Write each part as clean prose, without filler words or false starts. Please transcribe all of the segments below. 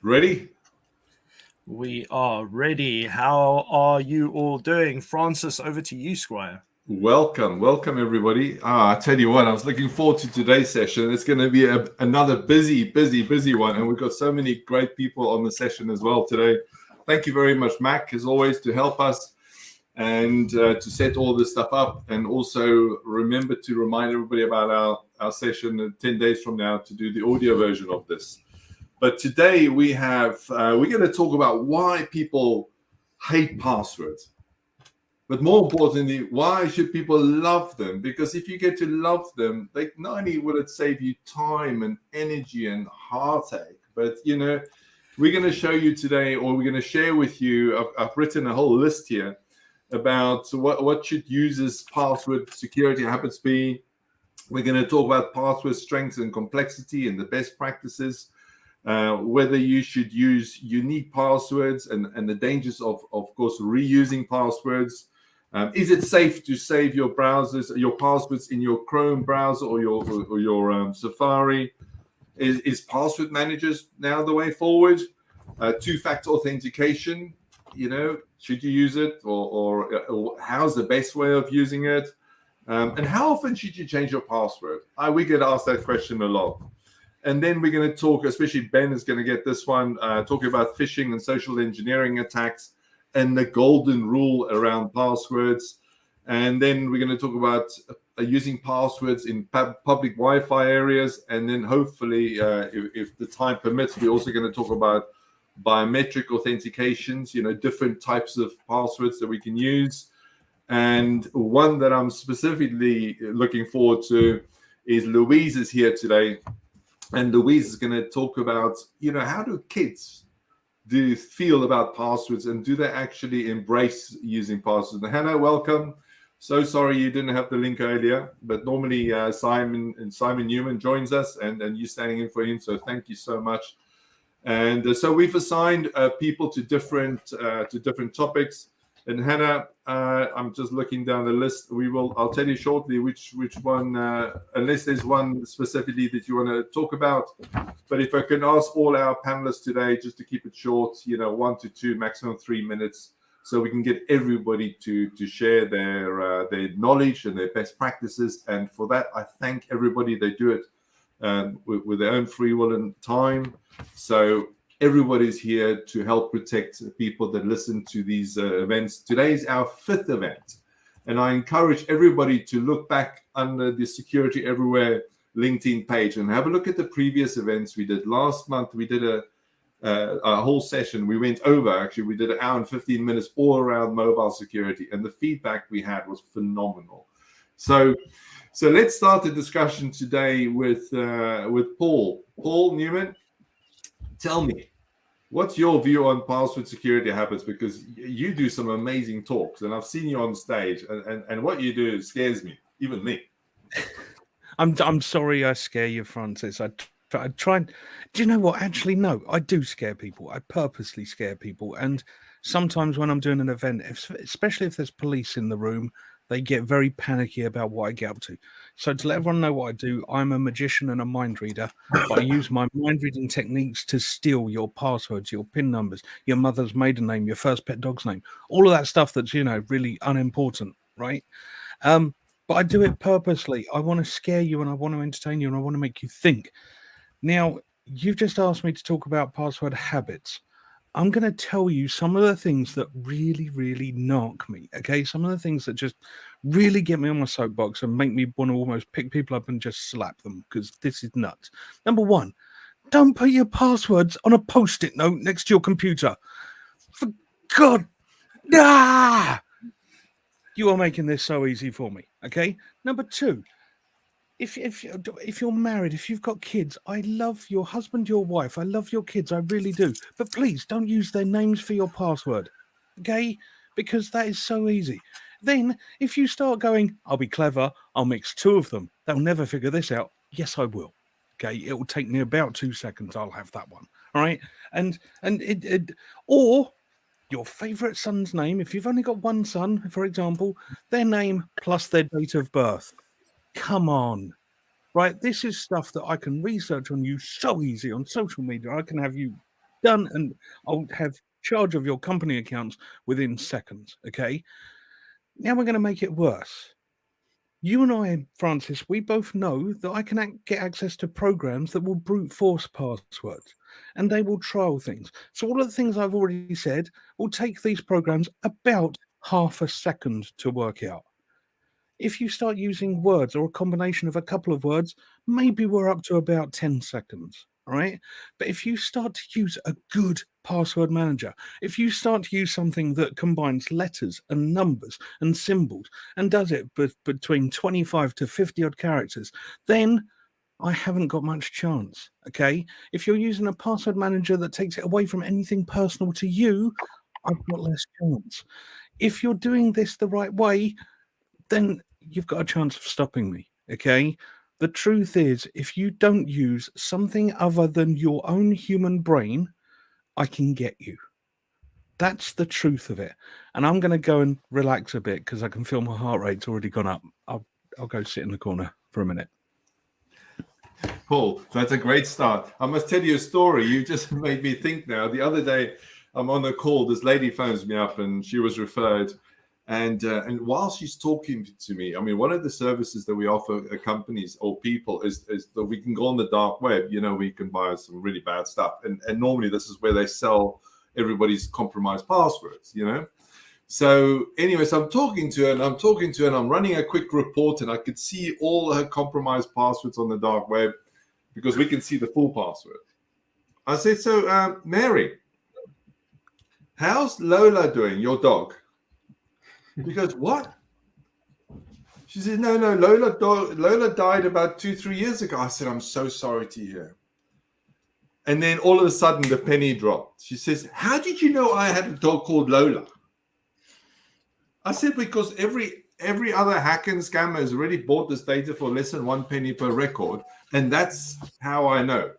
Ready? We are ready. How are you all doing? Francis, over to you, Squire. Welcome everybody. I tell you what, I was looking forward to today's session. It's going to be another busy one, and we've got so many great people on the session as well today. Thank you very much, Mac, as always, to help us and to set all this stuff up. And also remember to remind everybody about our session 10 days from now to do the audio version of this. But today we're going to talk about why people hate passwords. But more importantly, why should people love them? Because if you get to love them, they not only will it save you time and energy and heartache, but we're going to show you today, or we're going to share with you. I've written a whole list here about what should users' password security habits be. We're going to talk about password strength and complexity and the best practices. Whether you should use unique passwords and the dangers of course, reusing passwords. Is it safe to save your passwords in your Chrome browser or your Safari? Is password managers now the way forward? Two-factor authentication, should you use it, or how's the best way of using it? And how often should you change your password? We get asked that question a lot. And then we're going to talk, especially Ben is going to get this one, talking about phishing and social engineering attacks and the golden rule around passwords. And then we're going to talk about using passwords in public Wi-Fi areas. And then hopefully, if the time permits, we're also going to talk about biometric authentications, different types of passwords that we can use. And one that I'm specifically looking forward to is Louise is here today. And Louise is going to talk about, how do kids feel about passwords, and do they actually embrace using passwords? And Hannah, welcome. So sorry you didn't have the link earlier, but normally Simon Newman joins us, and you're standing in for him. So thank you so much. And so we've assigned people to different topics. And Hannah, I'm just looking down the list. I'll tell you shortly which one, unless there's one specifically that you want to talk about. But if I can ask all our panelists today, just to keep it short, 1 to 2, maximum 3 minutes, so we can get everybody to share their knowledge and their best practices. And for that, I thank everybody. They do it with their own free will and time. So everybody's here to help protect people that listen to these events. Today is our 5th event, and I encourage everybody to look back under the Security Everywhere LinkedIn page and have a look at the previous events we did. Last month, we did a whole session. We went over, actually, we did an hour and 15 minutes all around mobile security, and the feedback we had was phenomenal. So let's start the discussion today with Paul. Paul Newman, tell me, what's your view on password security habits? Because you do some amazing talks, and I've seen you on stage, and what you do scares me, even me. I'm sorry I scare you, Francis. I try and... Do you know what? Actually, no, I do scare people. I purposely scare people. And sometimes when I'm doing an event, especially if there's police in the room, they get very panicky about what I get up to. So to let everyone know what I do, I'm a magician and a mind reader, but I use my mind reading techniques to steal your passwords, your PIN numbers, your mother's maiden name, your first pet dog's name, all of that stuff that's, really unimportant, right? But I do it purposely. I want to scare you, and I want to entertain you, and I want to make you think. Now, you've just asked me to talk about password habits. I'm going to tell you some of the things that really, really knock me, okay? Some of the things that just really get me on my soapbox and make me want to almost pick people up and just slap them, because this is nuts. Number 1, don't put your passwords on a Post-it note next to your computer. For God, you are making this so easy for me, okay? Number 2, if you're married, if you've got kids, I love your husband, your wife, I love your kids, I really do. But please don't use their names for your password, okay? Because that is so easy. Then, if you start going, I'll be clever, I'll mix 2 of them, they'll never figure this out. Yes, I will. Okay, it will take me about 2 seconds. I'll have that one. All right, or your favorite son's name. If you've only got one son, for example, their name plus their date of birth. Come on. Right, this is stuff that I can research on you so easy on social media. I can have you done, and I'll have charge of your company accounts within seconds. Okay. Now we're going to make it worse. You and I, Francis, we both know that I can get access to programs that will brute force passwords, and they will trial things. So all of the things I've already said will take these programs about half a second to work out. If you start using words or a combination of a couple of words, maybe we're up to about 10 seconds. All right. But if you start to use a good password manager, if you start to use something that combines letters and numbers and symbols and does it between 25 to 50 odd characters, then I haven't got much chance. Okay. If you're using a password manager that takes it away from anything personal to you, I've got less chance. If you're doing this the right way, then you've got a chance of stopping me. Okay. The truth is, if you don't use something other than your own human brain, I can get you. That's the truth of it. And I'm going to go and relax a bit because I can feel my heart rate's already gone up. I'll go sit in the corner for a minute. Paul, that's a great start. I must tell you a story. You just made me think now. The other day, I'm on a call. This lady phones me up and she was referred. And while she's talking to me, I mean, one of the services that we offer companies or people is that we can go on the dark web. You know, we can buy some really bad stuff. And normally this is where they sell everybody's compromised passwords, you know. So anyways, I'm talking to her and I'm running a quick report and I could see all her compromised passwords on the dark web because we can see the full password. I said, so Mary, how's Lola doing, your dog? Because what? She says, no, Lola died about 2-3 years ago. I said, I'm so sorry to hear. And then all of a sudden the penny dropped. She says, how did you know I had a dog called Lola? I said, because every other hacker and scammer has already bought this data for less than 1 penny per record. And that's how I know.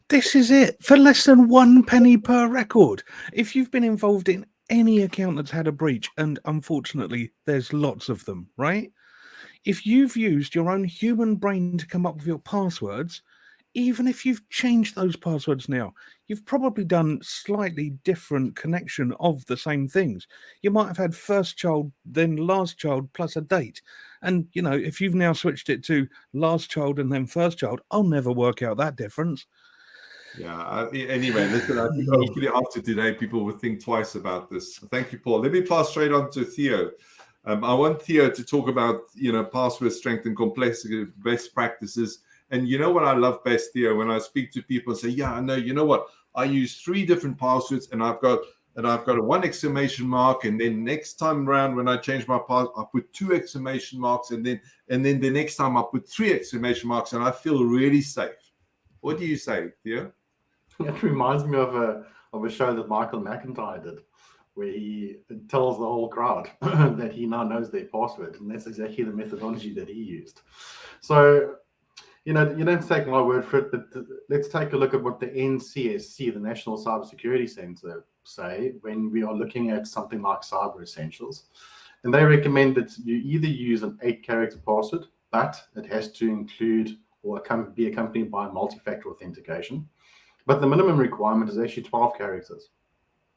This is it, for less than 1 penny per record. If you've been involved in any account that's had a breach, and unfortunately there's lots of them, right? If you've used your own human brain to come up with your passwords, even if you've changed those passwords now, you've probably done slightly different connection of the same things. You might have had first child, then last child plus a date. And, you know, if you've now switched it to last child and then first child, I'll never work out that difference. Yeah. Anyway, listen, I think hopefully after today, people will think twice about this. Thank you, Paul. Let me pass straight on to Theo. I want Theo to talk about, you know, password strength and complexity, best practices. And you know what I love best, Theo, when I speak to people and say, yeah, I know, you know what? I use 3 different passwords and I've got a 1 exclamation mark. And then next time around when I change my password, I put 2 exclamation marks. And then the next time I put 3 exclamation marks and I feel really safe. What do you say, Theo? It reminds me of a show that Michael McIntyre did, where he tells the whole crowd that he now knows their password, and that's exactly the methodology that he used. So, you know, you don't take my word for it, but let's take a look at what the NCSC, the National Cybersecurity Center, say when we are looking at something like Cyber Essentials. And they recommend that you either use an 8-character password, but it has to include or be accompanied by multi-factor authentication. But the minimum requirement is actually 12 characters.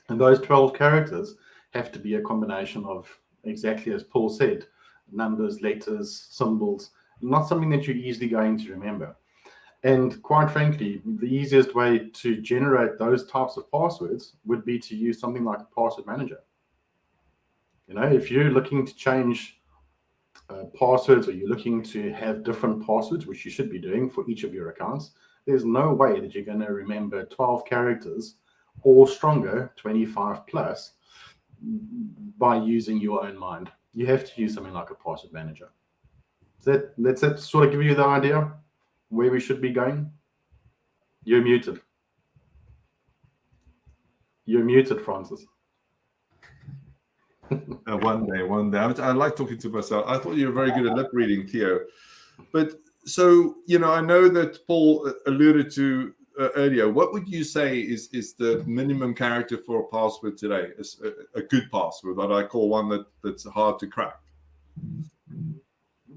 And those 12 characters have to be a combination of, exactly as Paul said, numbers, letters, symbols, not something that you're easily going to remember. And quite frankly, the easiest way to generate those types of passwords would be to use something like a password manager. You know, if you're looking to change passwords, or you're looking to have different passwords, which you should be doing for each of your accounts, there's no way that you're going to remember 12 characters or stronger, 25 plus, by using your own mind. You have to use something like a password manager. Let's sort of give you the idea where we should be going. You're muted. You're muted, Francis. One day. I like talking to myself. I thought you were very good at lip reading, Theo. But so, you know, I know that Paul alluded to earlier. What would you say is the minimum character for a password today? Is a good password that I call one that's hard to crack?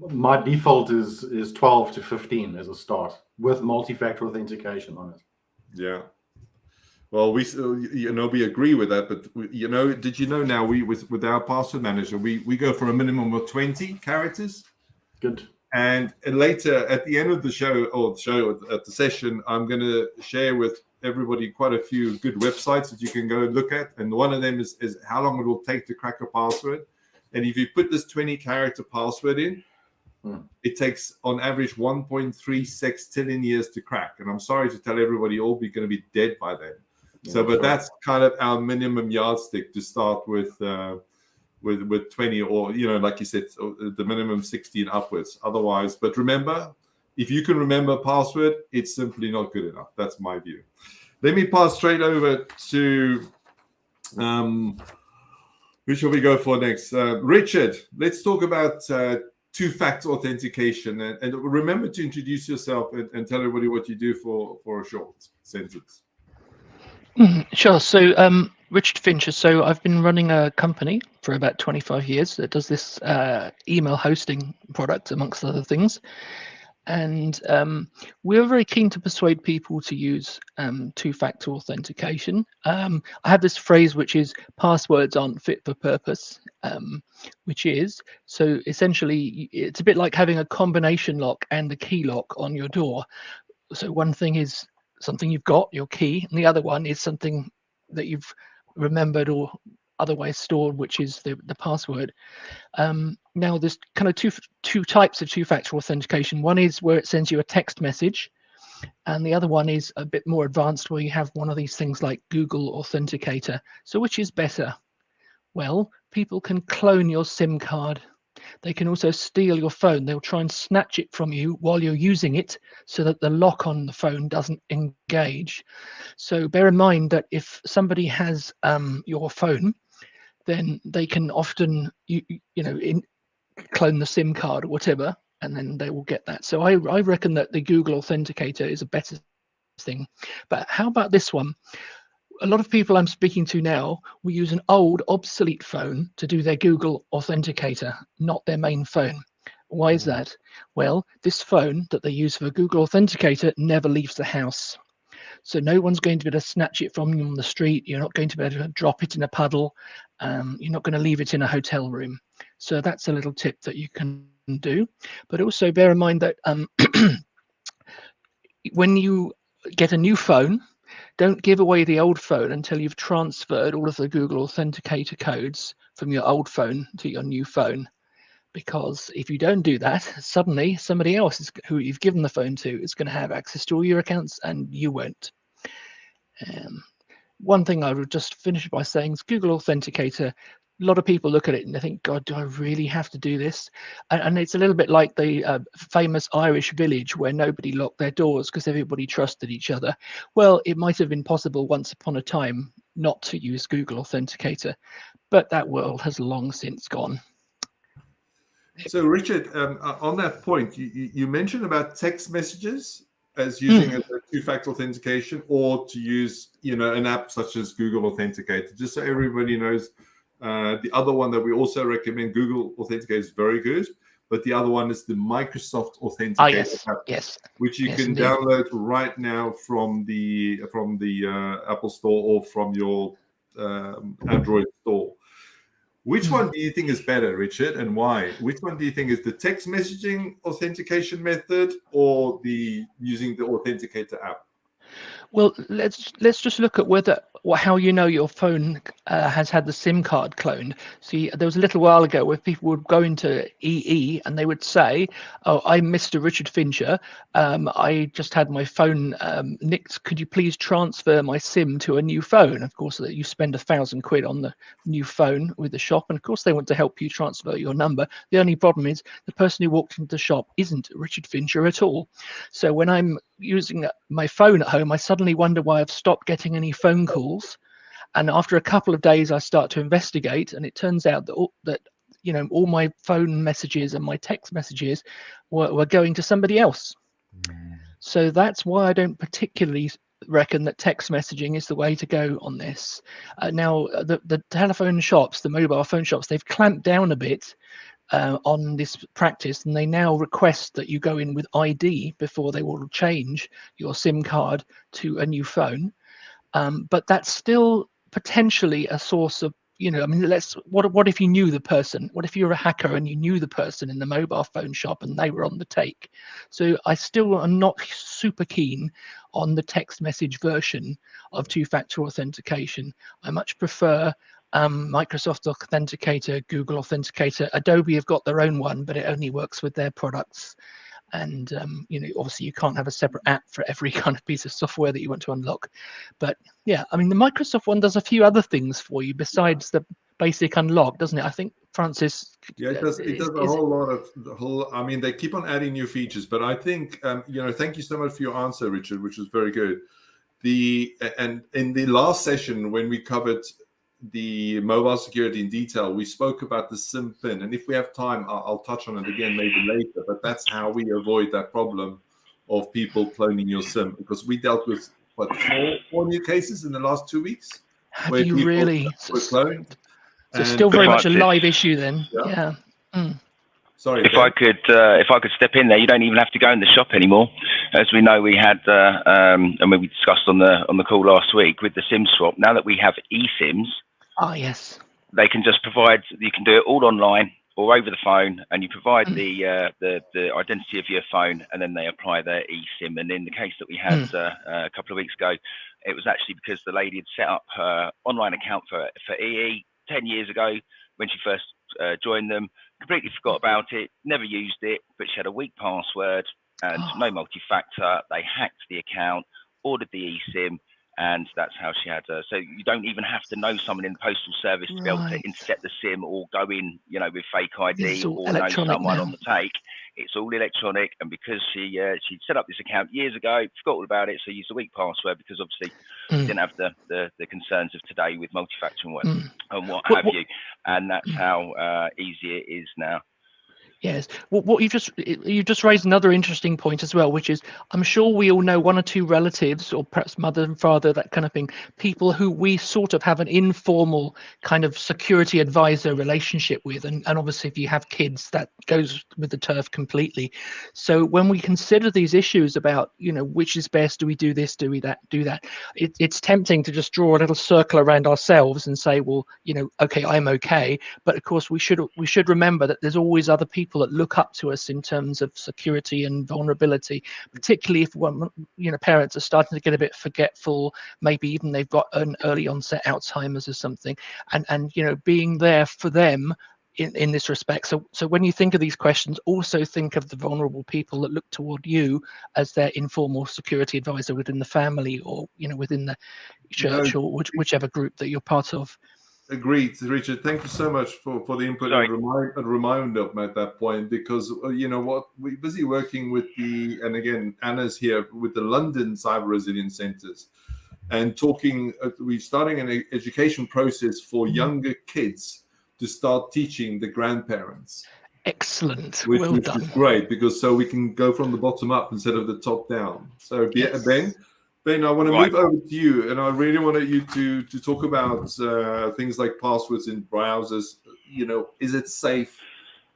My default is 12 to 15 as a start with multi-factor authentication on it. Yeah. Well, we we agree with that, but did you know now with our password manager we go for a minimum of 20 characters. Good. And later at the end of the show at the session, I'm going to share with everybody quite a few good websites that you can go and look at. And one of them is how long it will take to crack a password. And if you put this 20 character password in, it takes on average 1.3 sextillion years to crack. And I'm sorry to tell everybody, you're all going to be dead by then. Yeah, So, but sure. that's kind of our minimum yardstick to start with 20, or like you said, the minimum 16 upwards. Otherwise, but remember, if you can remember a password, it's simply not good enough. That's my view. Let me pass straight over to who shall we go for next? Richard, let's talk about two-factor authentication, and remember to introduce yourself and tell everybody what you do for a short sentence. Sure. So, Richard Fincher. So, I've been running a company for about 25 years that does this email hosting product, amongst other things. And we're very keen to persuade people to use two-factor authentication. I have this phrase, which is passwords aren't fit for purpose, which is, so essentially, it's a bit like having a combination lock and a key lock on your door. So one thing is something you've got, your key, and the other one is something that you've remembered or otherwise stored, which is the password. Now there's kind of two types of two-factor authentication. One is where it sends you a text message, and the other one is a bit more advanced, where you have one of these things like Google Authenticator. So which is better? Well, people can clone your SIM card. They can also steal your phone. They'll try and snatch it from you while you're using it, so that the lock on the phone doesn't engage. So bear in mind that if somebody has your phone, then they can often clone the SIM card or whatever, and then they will get that. So I reckon that the Google Authenticator is a better thing. But how about this one? A lot of people I'm speaking to now will use an old, obsolete phone to do their Google Authenticator, not their main phone. Why is that? Well, this phone that they use for Google Authenticator never leaves the house. So no one's going to be able to snatch it from you on the street. You're not going to be able to drop it in a puddle. You're not going to leave it in a hotel room. So that's a little tip that you can do. But also bear in mind that when you get a new phone, don't give away the old phone until you've transferred all of the Google Authenticator codes from your old phone to your new phone. Because if you don't do that, suddenly somebody else who you've given the phone to is going to have access to all your accounts and you won't. One thing I would just finish by saying is Google Authenticator. A lot of people look at it and they think, God, do I really have to do this? And it's a little bit like the famous Irish village where nobody locked their doors because everybody trusted each other. Well, it might have been possible once upon a time not to use Google Authenticator, but that world has long since gone. So, Richard, on that point, you mentioned about text messages as using a two-factor authentication, or to use, an app such as Google Authenticator. Just so everybody knows, the other one that we also recommend, Google Authenticator, is very good, but the other one is the Microsoft Authenticator app, yes, which you can indeed. download right now from the Apple Store or from your Android store. Which one do you think is better, Richard, and why? Which one do you think is the text messaging authentication method or the using the Authenticator app? Well, let's just look at how you know your phone has had the SIM card cloned. See, there was a little while ago where people would go into EE and they would say, "Oh, I'm Mr. Richard Fincher. I just had my phone nicked. Could you please transfer my SIM to a new phone?" Of course, you spend £1,000 on the new phone with the shop, and of course they want to help you transfer your number. The only problem is the person who walked into the shop isn't Richard Fincher at all. So when I'm using my phone at home, I suddenly wonder why I've stopped getting any phone calls. And after a couple of days, I start to investigate, and it turns out that all my phone messages and my text messages were going to somebody else. So that's why I don't particularly reckon that text messaging is the way to go on this. Now, the telephone shops, the mobile phone shops, they've clamped down a bit on this practice, and they now request that you go in with ID before they will change your SIM card to a new phone. But that's still potentially a source of, I mean, what if you knew the person? What if you're a hacker and you knew the person in the mobile phone shop and they were on the take? So I still am not super keen on the text message version of two-factor authentication. I much prefer Microsoft Authenticator, Google Authenticator. Adobe have got their own one, but it only works with their products. And obviously you can't have a separate app for every kind of piece of software that you want to unlock. But yeah, I mean, the Microsoft one does a few other things for you besides the basic unlock, doesn't it? I think, Francis. Yeah, it does. It does a whole lot of the whole. I mean, they keep on adding new features, but I think thank you so much for your answer, Richard, which was very good. And in the last session when we covered the mobile security in detail, we spoke about the SIM pin, and if we have time, I'll touch on it again maybe later. But that's how we avoid that problem of people cloning your SIM, because we dealt with four new cases in the last 2 weeks. Have where you people really? were cloned. So still very much a live issue then. Yeah. Mm. Sorry. If I could step in there, you don't even have to go in the shop anymore. As we know, we had and we discussed on the call last week with the SIM swap. Now that we have eSIMs, yes, they can just provide. You can do it all online or over the phone, and you provide the identity of your phone, and then they apply their eSIM. And in the case that we had a couple of weeks ago, it was actually because the lady had set up her online account for EE 10 years ago when she first joined them. Completely forgot about it, never used it, but she had a weak password and no multi-factor. They hacked the account, ordered the eSIM, and that's how she had her. So you don't even have to know someone in the postal service to be able to intercept the SIM or go in, with fake ID or know someone on the take. It's all electronic, and because she set up this account years ago, forgot all about it, so used a weak password because obviously didn't have the concerns of today with multi-factor and what have you, and that's how easy it is now. Yes. Well, what you've just raised another interesting point as well, which is I'm sure we all know one or two relatives, or perhaps mother and father, that kind of thing, people who we sort of have an informal kind of security advisor relationship with, and obviously if you have kids, that goes with the turf completely. So when we consider these issues about which is best, do we do this, do we do that, it's tempting to just draw a little circle around ourselves and say, well, okay, I'm okay, but of course we should remember that there's always other people that look up to us in terms of security and vulnerability, particularly if parents are starting to get a bit forgetful, maybe even they've got an early onset Alzheimer's or something, and being there for them in this respect. So when you think of these questions, also think of the vulnerable people that look toward you as their informal security advisor within the family, or within the church, or whichever group that you're part of. Agreed, Richard. Thank you so much for the input and reminder at that point, because what we're busy working with and again, Anna's here with the London Cyber Resilience Centers, and talking. We're starting an education process for younger kids to start teaching the grandparents. Excellent. Which Well done. is great, because so we can go from the bottom up instead of the top down. So yes. Ben, I want to move over to you, and I really wanted you to talk about things like passwords in browsers. Is it safe?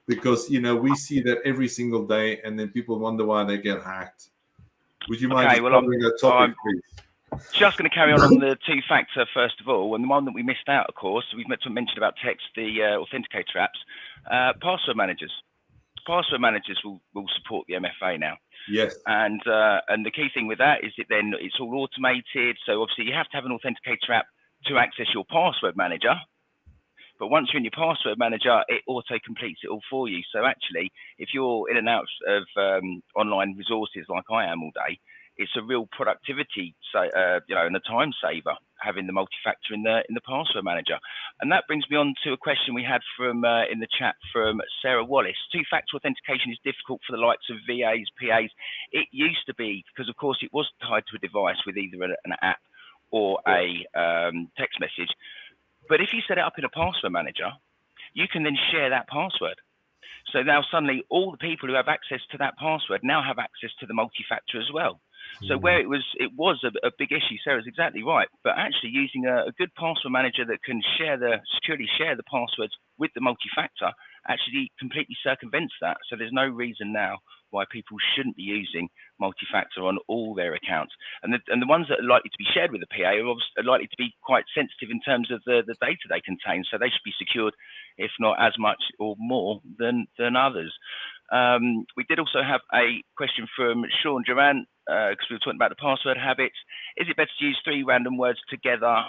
Because we see that every single day, and then people wonder why they get hacked. Would you mind covering that topic, please? Just going to carry on the two-factor first of all, and the one that we missed out, of course, we've mentioned about text, the authenticator apps, password managers. Password managers will support the MFA now. Yes. And the key thing with that is it's all automated. So obviously you have to have an authenticator app to access your password manager. But once you're in your password manager, it auto completes it all for you. So actually, if you're in and out of online resources like I am all day, it's a real productivity, and a time saver having the multi-factor in the password manager. And that brings me on to a question we had from in the chat from Sarah Wallace. Two-factor authentication is difficult for the likes of VAs, PAs. It used to be, because of course it was tied to a device with either an app or a text message. But if you set it up in a password manager, you can then share that password. So now suddenly all the people who have access to that password now have access to the multi-factor as well. So where it was a big issue, Sarah's exactly right. But actually using a good password manager that can securely share the passwords with the multi-factor actually completely circumvents that. So there's no reason now why people shouldn't be using multi-factor on all their accounts. And the ones that are likely to be shared with the PA are likely to be quite sensitive in terms of the data they contain. So they should be secured, if not as much or more than others. We did also have a question from Sean Durant, because we were talking about the password habits. Is it better to use 3 random words together?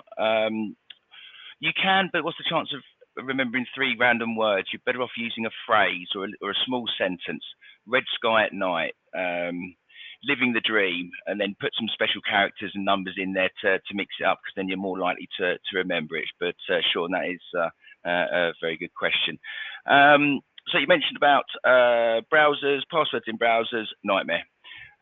You can, but what's the chance of remembering 3 random words? You're better off using a phrase or a small sentence. Red sky at night, living the dream, and then put some special characters and numbers in there to mix it up, because then you're more likely to remember it. But Sean, that is a very good question. So you mentioned about browsers, passwords in browsers, nightmare.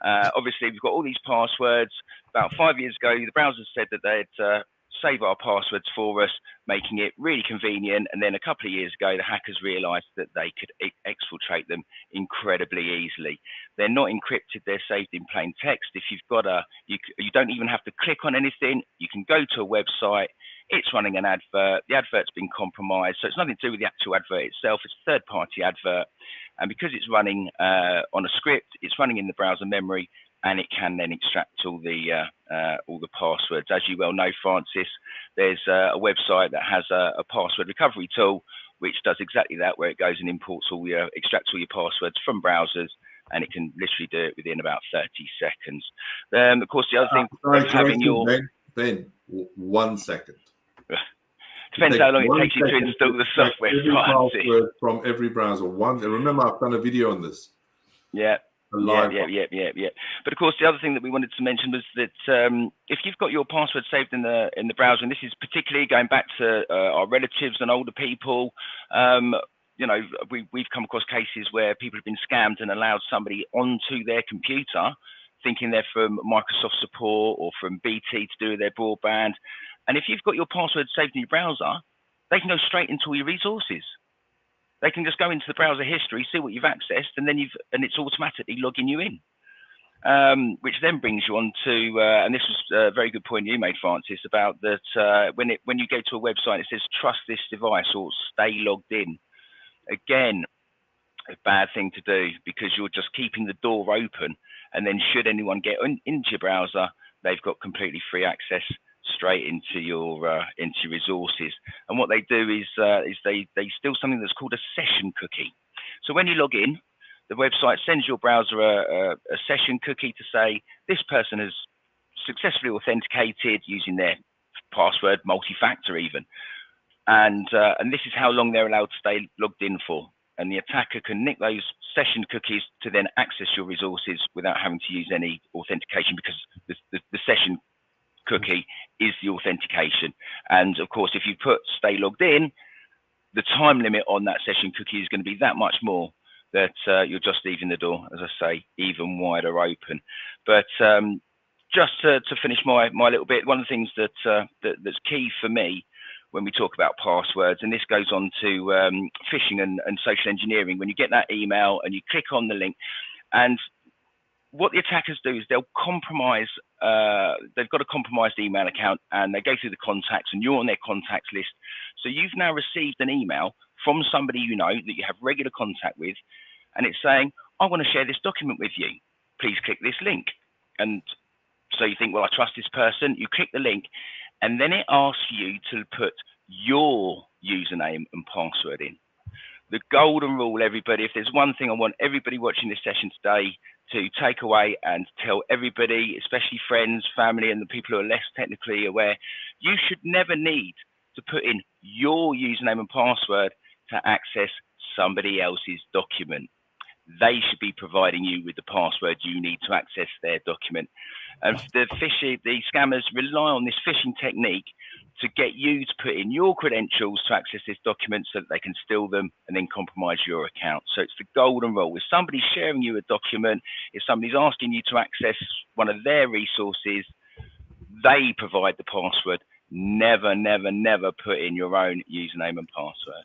Obviously, we've got all these passwords. About 5 years ago, the browsers said that they'd save our passwords for us, making it really convenient. And then a couple of years ago, the hackers realized that they could exfiltrate them incredibly easily. They're not encrypted, they're saved in plain text. If you've got you don't even have to click on anything. You can go to a website, it's running an advert, the advert's been compromised. So it's nothing to do with the actual advert itself, it's a third-party advert. And because it's running on a script, it's running in the browser memory, and it can then extract all the passwords. As you well know, Francis, there's a website that has a password recovery tool, which does exactly that, where it goes and extracts all your passwords from browsers, and it can literally do it within about 30 seconds. Of course, the other thing of having your... Ben, 1 second. Depends how long it takes you to install the software. Every password from every browser. Remember, I've done a video on this. Yeah. Yeah. But of course, the other thing that we wanted to mention was that if you've got your password saved in the browser, and this is particularly going back to our relatives and older people, you know, we've come across cases where people have been scammed and allowed somebody onto their computer, thinking they're from Microsoft support or from BT to do with their broadband. And if you've got your password saved in your browser, they can go straight into all your resources. They can just go into the browser history, see what you've accessed, and then it's automatically logging you in. Which then brings you on to, and this was a very good point you made, Francis, about that when you go to a website, it says trust this device or stay logged in. Again, a bad thing to do, because you're just keeping the door open, and then should anyone get into your browser, they've got completely free access straight into your resources. And what they do is they steal something that's called a session cookie. So when you log in, the website sends your browser a session cookie to say this person has successfully authenticated using their password, multi-factor even, and this is how long they're allowed to stay logged in for. And the attacker can nick those session cookies to then access your resources without having to use any authentication, because the session cookie is the authentication. And of course, if you put stay logged in, the time limit on that session cookie is going to be that much more that you're just leaving the door, as I say, even wider open. But just to finish my little bit, one of the things that's key for me when we talk about passwords, and this goes on to phishing and social engineering, when you get that email and you click on the link, and what the attackers do is they'll compromise, they've got a compromised email account, and they go through the contacts, and you're on their contacts list. So you've now received an email from somebody you know that you have regular contact with, and it's saying, I want to share this document with you. Please click this link. And so you think, well, I trust this person. You click the link, and then it asks you to put your username and password in. The golden rule, everybody, if there's one thing I want everybody watching this session today to take away and tell everybody, especially friends, family, and the people who are less technically aware, you should never need to put in your username and password to access somebody else's document. They should be providing you with the password you need to access their document. And the scammers rely on this phishing technique to get you to put in your credentials to access this document so that they can steal them and then compromise your account. So it's the golden rule. If somebody's sharing you a document, if somebody's asking you to access one of their resources, they provide the password. Never, never, never put in your own username and password.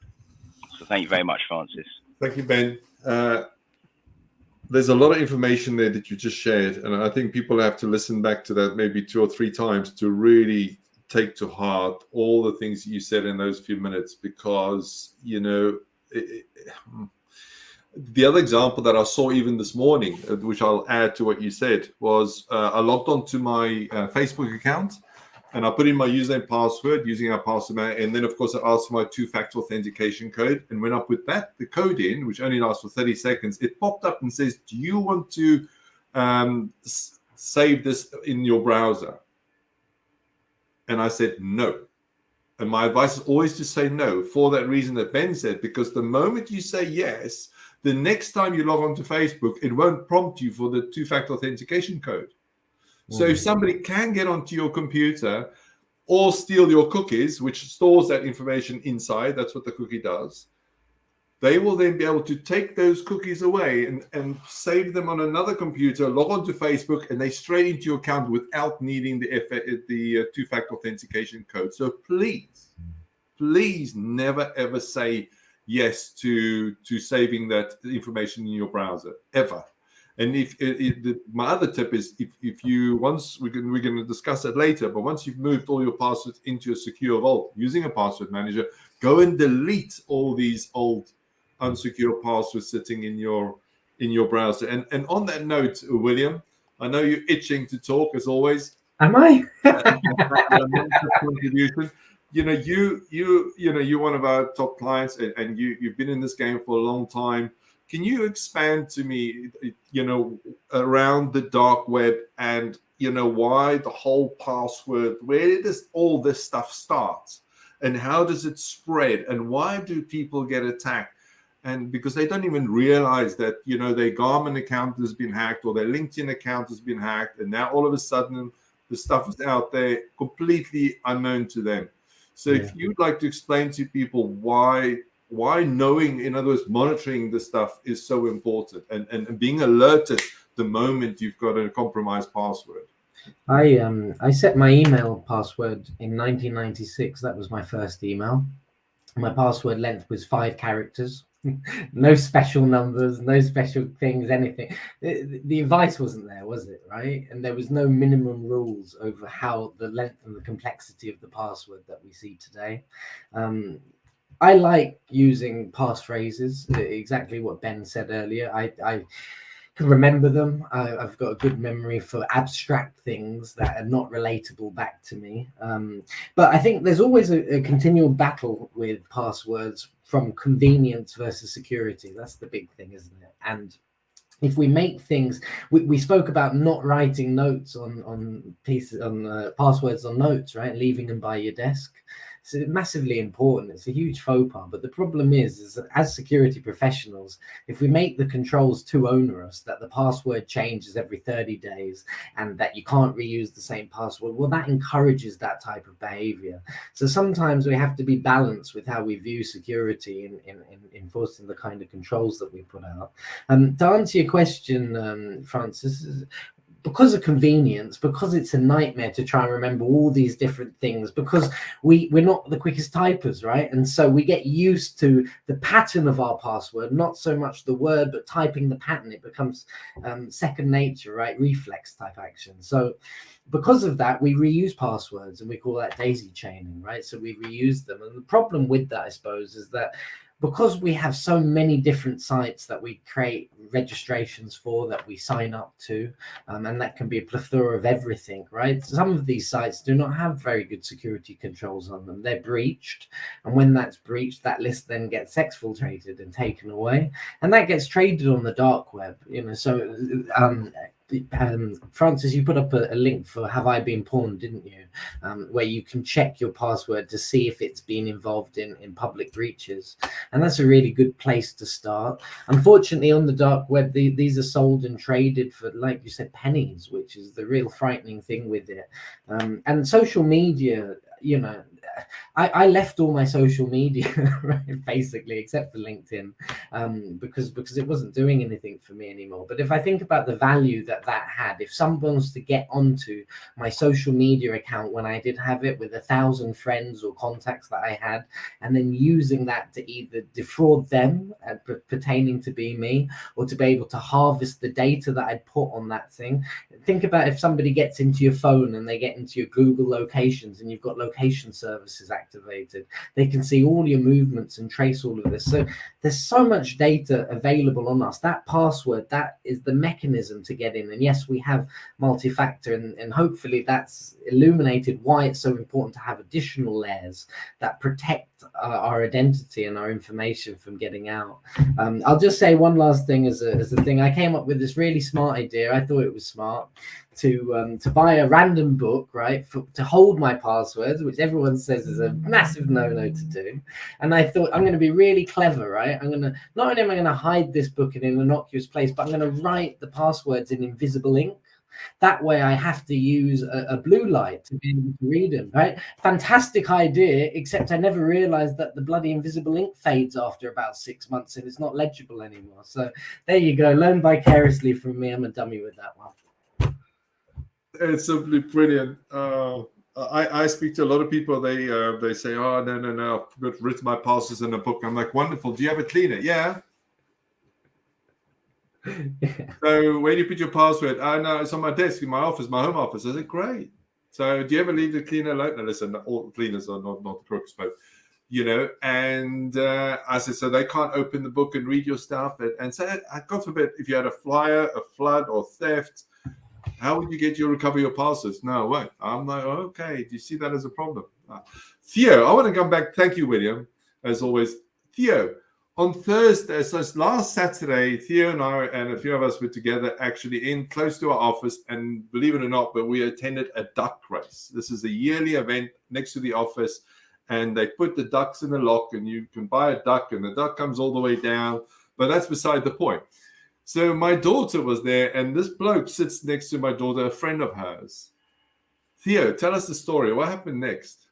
So thank you very much, Francis. Thank you, Ben. There's a lot of information there that you just shared, and I think people have to listen back to that maybe 2 or 3 times to really take to heart all the things you said in those few minutes, because, you know, The other example that I saw even this morning, which I'll add to what you said, was I logged onto my Facebook account and I put in my username password using our password manager. And then, of course, I asked for my two-factor authentication code. And when I put the code in, which only lasts for 30 seconds, it popped up and says, do you want to save this in your browser? And I said, no. And my advice is always to say no, for that reason that Ben said, because the moment you say yes, the next time you log on to Facebook, it won't prompt you for the two-factor authentication code. So if somebody can get onto your computer or steal your cookies, which stores that information inside, that's what the cookie does, they will then be able to take those cookies away and save them on another computer, log on to Facebook, and they straight into your account without needing the two-factor authentication code. So please never, ever say yes to saving that information in your browser, ever. And my other tip is if you we're going to discuss it later, but once you've moved all your passwords into a secure vault using a password manager, go and delete all these old unsecure passwords sitting in your browser. And on that note, William, I know you're itching to talk as always. Am I? Contribution. You're one of our top clients, and you've been in this game for a long time. Can you expand to me, around the dark web and, why the whole password, where does all this stuff start and how does it spread and why do people get attacked? And because they don't even realize that, their Garmin account has been hacked or their LinkedIn account has been hacked. And now all of a sudden the stuff is out there completely unknown to them. So if you'd like to explain to people why knowing, in other words, monitoring the stuff is so important and being alerted the moment you've got a compromised password. I set my email password in 1996. That was my first email. My password length was 5 characters. No special numbers, no special things, anything. The advice wasn't there, was it? Right? And there was no minimum rules over how the length and the complexity of the password that we see today. I like using passphrases, exactly what Ben said earlier. I can remember them. I've got a good memory for abstract things that are not relatable back to me. But I think there's always a continual battle with passwords from convenience versus security. That's the big thing, isn't it? And if we make things, we spoke about not writing notes on passwords on notes, right? Leaving them by your desk. It's massively important. It's a huge faux pas. But the problem is that as security professionals, if we make the controls too onerous, that the password changes every 30 days and that you can't reuse the same password, well, that encourages that type of behavior. So sometimes we have to be balanced with how we view security in enforcing the kind of controls that we put out. To answer your question, Francis, because of convenience, because it's a nightmare to try and remember all these different things, because we're not the quickest typers, right? And so we get used to the pattern of our password, not so much the word, but typing the pattern. It becomes second nature, right? Reflex type action. So because of that, we reuse passwords and we call that daisy chaining, right? So we reuse them. And the problem with that, I suppose, is that because we have so many different sites that we create registrations for, that we sign up to, and that can be a plethora of everything, right? Some of these sites do not have very good security controls on them. They're breached. And when that's breached, that list then gets exfiltrated and taken away. And that gets traded on the dark web, so Francis, you put up a link for Have I Been Pawned, didn't you? Where you can check your password to see if it's been involved in public breaches. And that's a really good place to start. Unfortunately, on the dark web, these are sold and traded for, like you said, pennies, which is the real frightening thing with it. And social media, I left all my social media, right, basically, except for LinkedIn, because it wasn't doing anything for me anymore. But if I think about the value that had, if someone was to get onto my social media account when I did have it with 1,000 friends or contacts that I had, and then using that to either defraud them pertaining to be me, or to be able to harvest the data that I'd put on that thing. Think about if somebody gets into your phone and they get into your Google locations and you've got location services services activated. They can see all your movements and trace all of this. So there's so much data available on us. That password, that is the mechanism to get in. And yes, we have multi-factor, and hopefully that's illuminated why it's so important to have additional layers that protect our identity and our information from getting out. I'll just say one last thing as a thing. I came up with this really smart idea. I thought it was smart to buy a random book, right, to hold my passwords, which everyone says is a massive no-no to do. And I thought, I'm going to be really clever, right? Not only am I going to hide this book in an innocuous place, but I'm going to write the passwords in invisible ink. That way I have to use a blue light to be able to read them, right? Fantastic idea, except I never realized that the bloody invisible ink fades after about 6 months and it's not legible anymore. So there you go. Learn vicariously from me. I'm a dummy with that one. It's simply brilliant. I speak to a lot of people. They say, "Oh, no, I've written my passwords in a book." I'm like, "Wonderful. Do you have a cleaner?" Yeah. So where do you put your password? Oh, no, it's on my desk in my office, my home office. I said, "Great." So do you ever leave the cleaner alone? No, listen, all cleaners are not crooks, but And I said, so they can't open the book and read your stuff. And so, God forbid, if you had a flyer, a flood, or theft, how would you get your recover your passwords? No, it won't. I'm like, okay, do you see that as a problem? Theo, I want to come back. Thank you, William, as always. Theo, on Thursday, so last Saturday, Theo and I and a few of us were together actually in close to our office, and believe it or not, but we attended a duck race. This is a yearly event next to the office, and they put the ducks in a lock, and you can buy a duck, and the duck comes all the way down, but that's beside the point. So my daughter was there, and this bloke sits next to my daughter, a friend of hers. Theo, tell us the story. What happened next?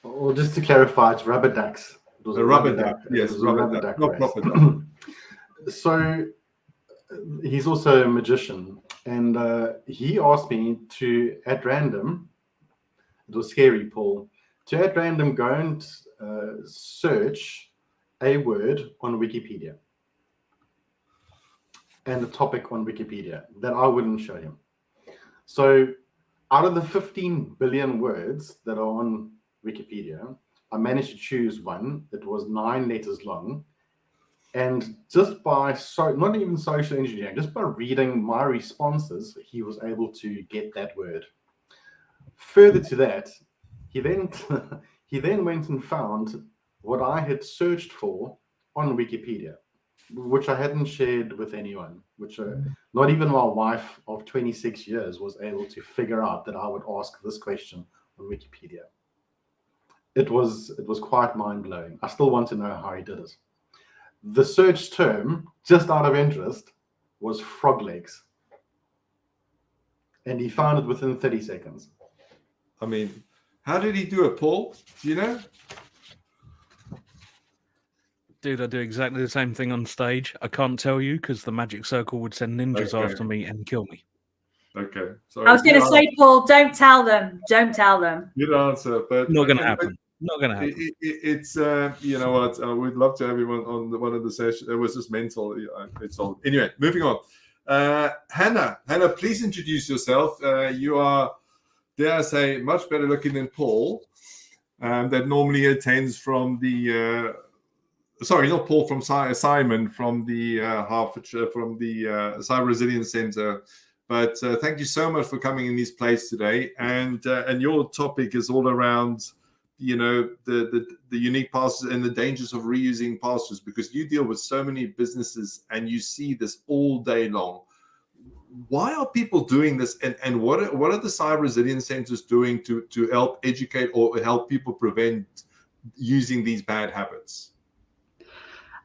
Well, just to clarify, it's rubber ducks. It was a rubber duck. Yes, rubber duck. Not proper duck. So he's also a magician, and he asked me to, at random, it was scary, Paul, to at random go and search a word on Wikipedia and a topic on Wikipedia that I wouldn't show him. So out of the 15 billion words that are on Wikipedia, I managed to choose one that was 9 letters long. And just by, not even social engineering, just by reading my responses, he was able to get that word. Further to that, he then went and found what I had searched for on Wikipedia, which I hadn't shared with anyone, which not even my wife of 26 years was able to figure out that I would ask this question on Wikipedia. It was quite mind-blowing. I still want to know how he did it. The search term, just out of interest, was frog legs. And he found it within 30 seconds. I mean, how did he do it, Paul? Do you know? Dude, I do exactly the same thing on stage. I can't tell you because the magic circle would send ninjas after me and kill me. Okay. Sorry. I was going to say, Paul, don't tell them. Don't tell them. Good answer, but not going to happen. Not going to happen. It's you know what? We'd love to have everyone on one of the sessions. It was just mental. It's all anyway. Moving on. Hannah, please introduce yourself. You are, dare I say, much better looking than Paul. That normally attends from the. Sorry, not Paul, from Simon from the Hertfordshire, from the Cyber Resilience Centre. But thank you so much for coming in this place today. And your topic is all around, the unique passwords and the dangers of reusing passwords, because you deal with so many businesses and you see this all day long. Why are people doing this, and what are the Cyber Resilience Centres doing to help educate or help people prevent using these bad habits?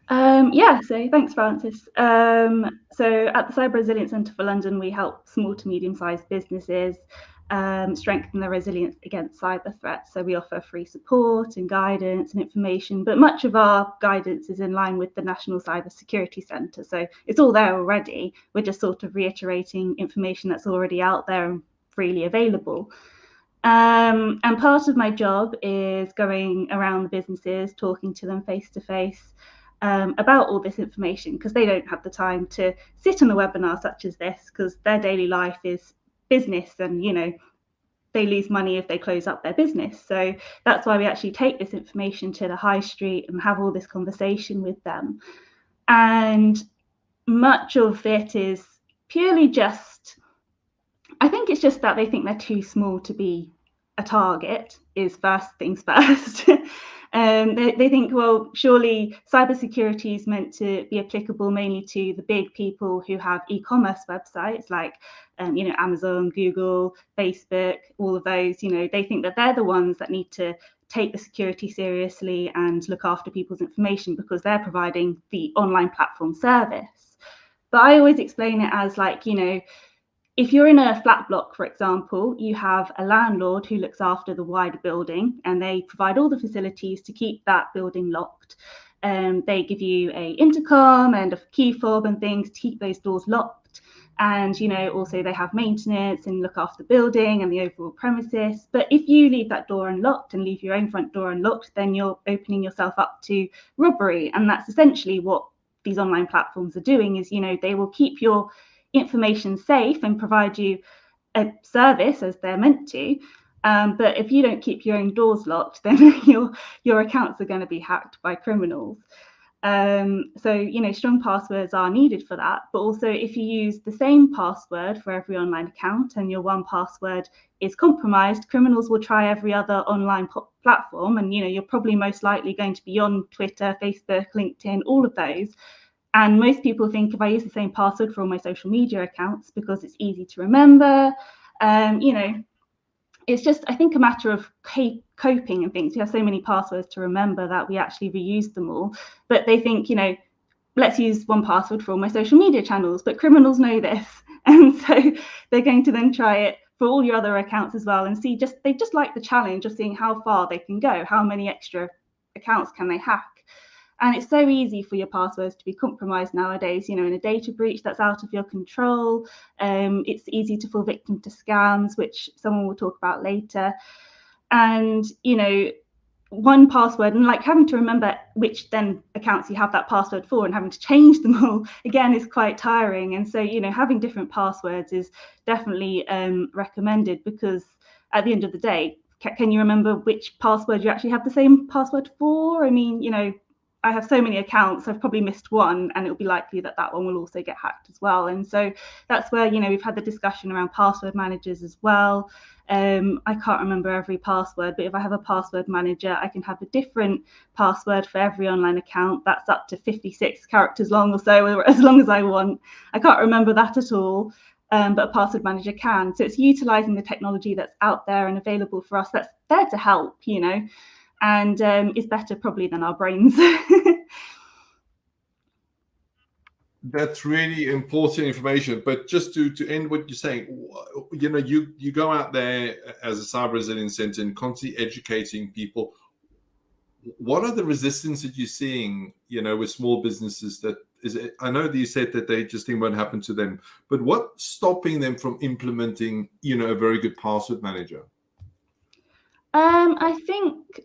So thanks, Francis. So at the Cyber Resilience Centre for London, we help small to medium-sized businesses strengthen their resilience against cyber threats. So we offer free support and guidance and information, but much of our guidance is in line with the National Cybersecurity Centre. So it's all there already. We're just sort of reiterating information that's already out there and freely available. And part of my job is going around the businesses, talking to them face to face about all this information, because they don't have the time to sit on a webinar such as this, because their daily life is business, and they lose money if they close up their business. So that's why we actually take this information to the high street and have all this conversation with them. And much of it is purely just, I think it's just that they think they're too small to be a target, is first things first. They think, well, surely cybersecurity is meant to be applicable mainly to the big people who have e-commerce websites like, Amazon, Google, Facebook, all of those. They think that they're the ones that need to take the security seriously and look after people's information because they're providing the online platform service. But I always explain it as like, if you're in a flat block, for example, you have a landlord who looks after the wider building and they provide all the facilities to keep that building locked. They give you a intercom and a key fob and things to keep those doors locked. And, also they have maintenance and look after the building and the overall premises. But if you leave that door unlocked and leave your own front door unlocked, then you're opening yourself up to robbery. And that's essentially what these online platforms are doing is, they will keep your information safe and provide you a service as they're meant to, but if you don't keep your own doors locked, then your accounts are going to be hacked by criminals. So strong passwords are needed for that, but also if you use the same password for every online account and your one password is compromised, criminals will try every other online platform, and you're probably most likely going to be on Twitter, Facebook, LinkedIn, all of those. And most people think if I use the same password for all my social media accounts because it's easy to remember, it's just, I think, a matter of coping and things. We have so many passwords to remember that we actually reuse them all. But they think, let's use one password for all my social media channels. But criminals know this. And so they're going to then try it for all your other accounts as well and they just like the challenge of seeing how far they can go, how many extra accounts can they hack. And it's so easy for your passwords to be compromised nowadays, in a data breach that's out of your control. It's easy to fall victim to scams, which someone will talk about later. And, one password and like having to remember which then accounts you have that password for and having to change them all again is quite tiring. And so, having different passwords is definitely recommended because at the end of the day, can you remember which password you actually have the same password for? I mean, I have so many accounts, I've probably missed one and it'll be likely that one will also get hacked as well. And so that's where, we've had the discussion around password managers as well. I can't remember every password, but if I have a password manager, I can have a different password for every online account. That's up to 56 characters long or so, or as long as I want. I can't remember that at all, but a password manager can. So it's utilizing the technology that's out there and available for us that's there to help, and is better probably than our brains. That's really important information. But just to end what you're saying, you go out there as a cyber resilience center and constantly educating people. What are the resistance that you're seeing, with small businesses? I know that you said that they just think won't happen to them, but what's stopping them from implementing, a very good password manager? I think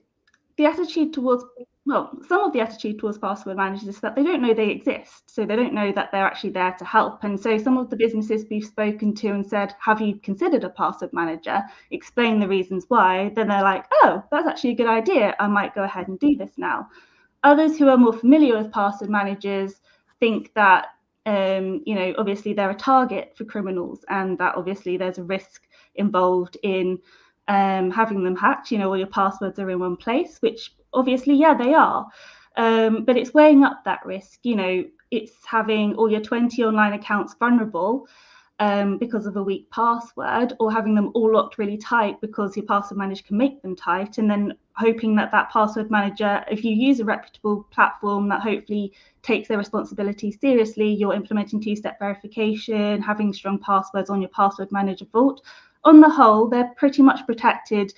some of the attitude towards password managers is that they don't know they exist. So they don't know that they're actually there to help. And so some of the businesses we've spoken to and said, have you considered a password manager? Explain the reasons why. Then they're like, oh, that's actually a good idea. I might go ahead and do this now. Others who are more familiar with password managers think that, obviously they're a target for criminals and that obviously there's a risk involved in having them hacked, all your passwords are in one place, which obviously, yeah, they are. But it's weighing up that risk. It's having all your 20 online accounts vulnerable because of a weak password, or having them all locked really tight because your password manager can make them tight, and then hoping that password manager, if you use a reputable platform that hopefully takes their responsibility seriously, you're implementing two-step verification, having strong passwords on your password manager vault. On the whole, they're pretty much protected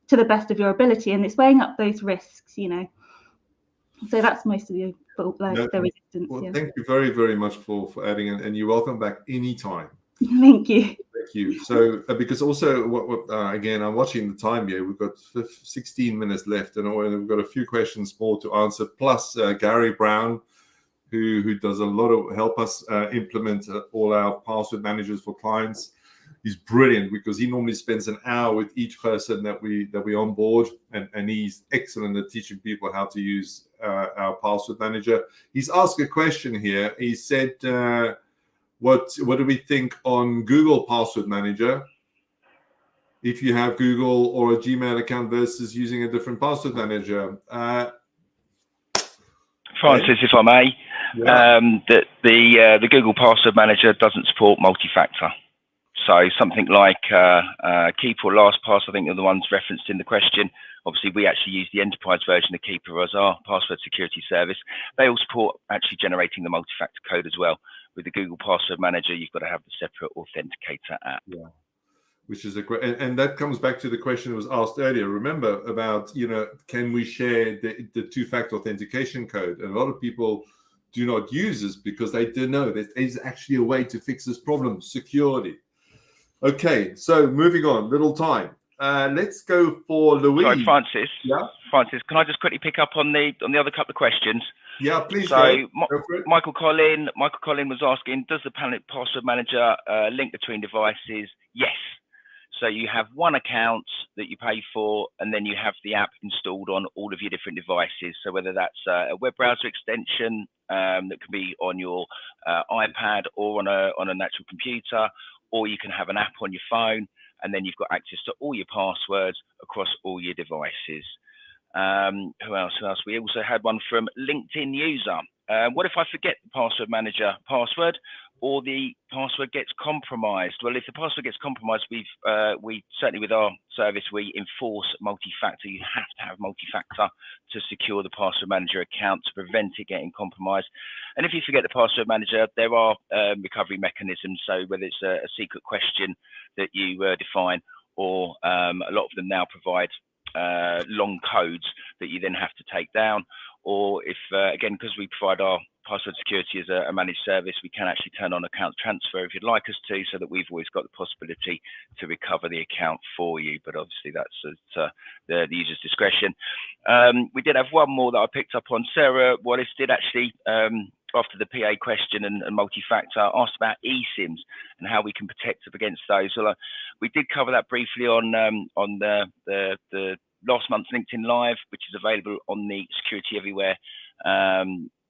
to the best of your ability, and it's weighing up those risks, So that's most of the resistance. Well, yeah. Thank you very, very much for adding, and you're welcome back anytime. Thank you. Thank you. So, because also, again, I'm watching the time here. We've got 16 minutes left, and we've got a few questions more to answer. Plus, Gary Brown, who does a lot of help us implement all our password managers for clients. He's brilliant because he normally spends an hour with each person that we onboard, and he's excellent at teaching people how to use our password manager. He's asked a question here. He said, what do we think on Google Password Manager? If you have Google or a Gmail account versus using a different password manager. Francis, if I may, Yeah. the Google Password Manager doesn't support multi-factor. So something like Keeper or LastPass, I think are the ones referenced in the question. Obviously, we actually use the enterprise version of Keeper as our password security service. They all support actually generating the multi-factor code as well. With the Google Password Manager, you've got to have the separate authenticator app. Yeah. Which is a great, and that comes back to the question that was asked earlier. Remember about, can we share the two-factor authentication code? And a lot of people do not use this because they don't know that there's actually a way to fix this problem securely. Okay, so moving on, little time. Let's go for Louise. Sorry, Francis. Yeah. Francis, can I just quickly pick up on the other couple of questions? Yeah, please. So go for it. Michael Collin was asking, does the Password Manager link between devices? Yes. So you have one account that you pay for, and then you have the app installed on all of your different devices. So whether that's a web browser extension that can be on your iPad or on an actual computer, or you can have an app on your phone, and then you've got access to all your passwords across all your devices. Who else? We also had one from LinkedIn user. What if I forget the Password Manager password, or the password gets compromised? Well, if the password gets compromised, we certainly with our service, we enforce multi-factor. You have to have multi-factor to secure the Password Manager account to prevent it getting compromised. And if you forget the Password Manager, there are recovery mechanisms. So whether it's a secret question that you define, or a lot of them now provide long codes that you then have to take down, or if again, because we provide our password security as a managed service, we can actually turn on account transfer if you'd like us to, so that we've always got the possibility to recover the account for you. But obviously that's at the user's discretion. We did have one more that I picked up on. Sarah Wallace did actually, after the PA question and multi-factor, asked about eSIMs and how we can protect up against those. So we did cover that briefly on the last month's LinkedIn Live, which is available on the Security Everywhere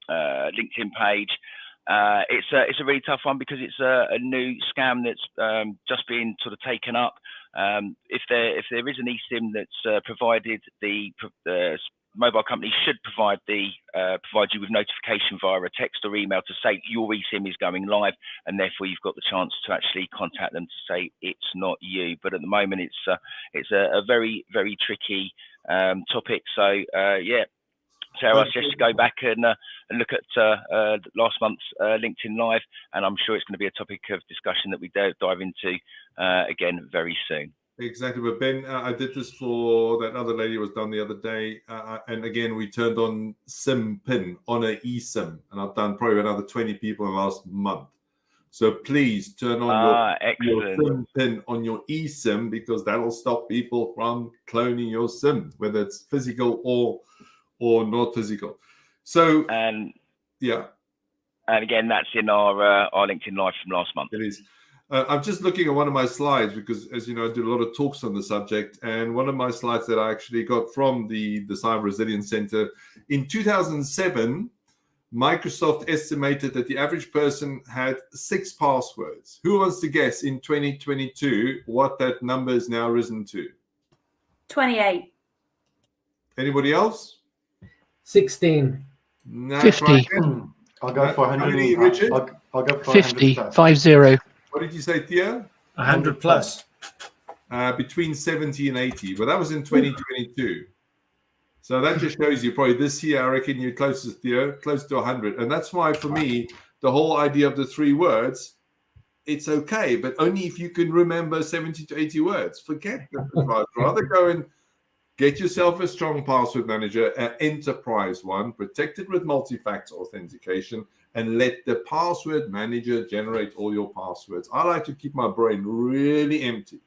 LinkedIn page. It's a really tough one because it's a new scam that's just been sort of taken up. If there is an eSIM that's provided, the mobile company should provide you with notification via a text or email to say your eSIM is going live, and therefore you've got the chance to actually contact them to say it's not you. But at the moment, it's a very, very tricky topic. So yeah, Sarah, I suggest you go back and look at last month's LinkedIn Live, and I'm sure it's going to be a topic of discussion that we dive into again very soon. Exactly, but Ben, I did this for that other lady was done the other day, and again we turned on SIM pin on an eSIM, and I've done probably another 20 people in the last month. So please turn on your SIM pin on your eSIM, because that'll stop people from cloning your SIM, whether it's physical or not physical. So yeah, and again that's in our LinkedIn Live from last month. It is. I'm just looking at one of my slides because, as you know, I do a lot of talks on the subject. And one of my slides that I actually got from the Cyber Resilience Center in 2007, Microsoft estimated that the average person had 6 passwords. Who wants to guess in 2022 what that number is now risen to? 28. Anybody else? 16. No, 50. I'll go for 100. How many, Richard? I'll go for 50. 100. 50. What did you say, Theo? 100 plus. Between 70 and 80. Well, that was in 2022. So that just shows you probably this year, I reckon you're closest, Theo, close to 100. And that's why, for me, the whole idea of the 3 words, it's okay, but only if you can remember 70 to 80 words. Forget the advice. Rather go and get yourself a strong password manager, an enterprise one, protected with multi-factor authentication, and let the password manager generate all your passwords. I like to keep my brain really empty.